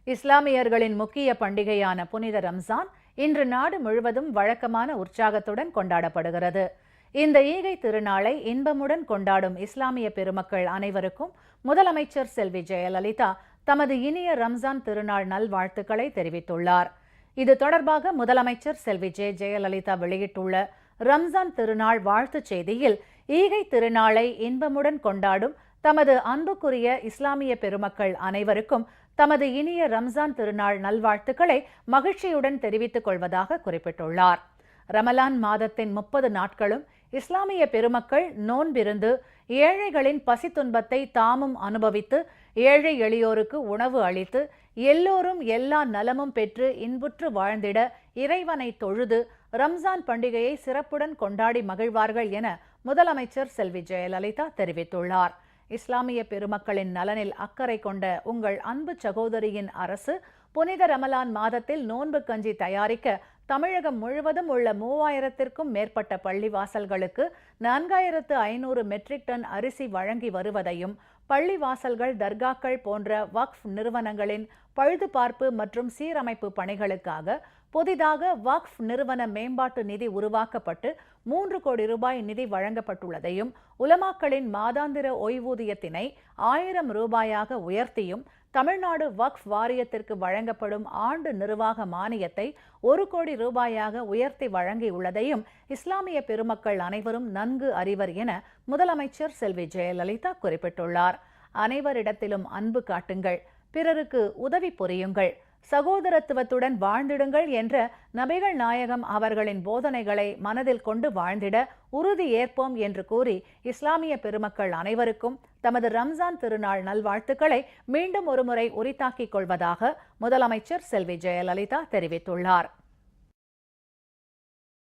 இஸ்லாமியர்களின் முக்கிய பண்டிகையான புனித ரம்ஜான் இன்று நாடு முழுவதும் வழக்கமான உற்சாகத்துடன் கொண்டாடப்படுகிறது. இந்த ஈகை திருநாளை இன்பமுடன் கொண்டாடும் இஸ்லாமிய பெருமக்கள் அனைவருக்கும் முதலமைச்சர் செல்வி ஜெயலலிதா தமது இனிய ரம்ஜான் திருநாள் நல்வாழ்த்துக்களை தெரிவித்துள்ளார். இது தொடர்பாக முதலமைச்சர் செல்வி ஜெயலலிதா வெளியிட்டுள்ள ரம்ஜான் திருநாள் வாழ்த்துச் செய்தியில், ஈகை திருநாளை இன்பமுடன் கொண்டாடும் தமது அன்புக்குரிய இஸ்லாமிய பெருமக்கள் அனைவருக்கும் தமது இனிய ரம்ஜான் திருநாள் நல்வாழ்த்துக்களை மகிழ்ச்சியுடன் தெரிவித்துக் கொள்வதாக குறிப்பிட்டுள்ளார். ரமலான் மாதத்தின் 30 நாட்களும் இஸ்லாமிய பெருமக்கள் நோன்பிருந்து ஏழைகளின் பசி துன்பத்தை தாமும் அனுபவித்து ஏழை எளியோருக்கு உணவு அளித்து எல்லோரும் எல்லா நலமும் பெற்று இன்புற்று வாழ்ந்திட இறைவனை தொழுது ரம்ஜான் பண்டிகையை சிறப்புடன் கொண்டாடி மகிழ்வார்கள் என முதலமைச்சர் செல்வி ஜெயலலிதா தெரிவித்துள்ளார். இஸ்லாமிய பெருமக்களின் நலனில் அக்கறை கொண்ட உங்கள் அன்பு சகோதரியின் அரசு புனித ரமலான் மாதத்தில் நோன்பு கஞ்சி தயாரிக்க தமிழகம் முழுவதும் உள்ள 3000க்கும் மேற்பட்ட பள்ளிவாசல்களுக்கு 4500 மெட்ரிக் டன் அரிசி வழங்கி வருவதையும், பள்ளிவாசல்கள், தர்காக்கள் போன்ற வக்ஃப் நிறுவனங்களின் பழுதுபார்ப்பு மற்றும் சீரமைப்பு பணிகளுக்காக புதிதாக வக்ஃப் நிறுவன மேம்பாட்டு நிதி உருவாக்கப்பட்டு 3 கோடி ரூபாய் நிதி வழங்கப்பட்டுள்ளதையும், உலமாக்களின் மாதாந்திர ஓய்வூதியத்தினை 1000 ரூபாயாக உயர்த்தியும், தமிழ்நாடு வக்ஃப் வாரியத்திற்கு வழங்கப்படும் ஆண்டு நிர்வாக மானியத்தை 1 கோடி ரூபாயாக உயர்த்தி வழங்கியுள்ளதையும் இஸ்லாமிய பெருமக்கள் அனைவரும் நன்கு அறிவர் என முதலமைச்சர் செல்வி ஜெயலலிதா குறிப்பிட்டுள்ளார். அனைவரிடத்திலும் அன்பு காட்டுங்கள், பிறருக்கு உதவி புரியுங்கள், சகோதரத்துவத்துடன் வாழ்ந்திடுங்கள் என்ற நபிகள் நாயகம் அவர்களின் போதனைகளை மனதில் கொண்டு வாழ்ந்திட உறுதி ஏற்போம் என்று கூறி இஸ்லாமிய பெருமக்கள் அனைவருக்கும் தமது ரம்ஜான் திருநாள் நல்வாழ்த்துக்களை மீண்டும் ஒருமுறை உரித்தாக்கிக் கொள்வதாக முதலமைச்சர் செல்வி ஜெயலலிதா தெரிவித்துள்ளார்.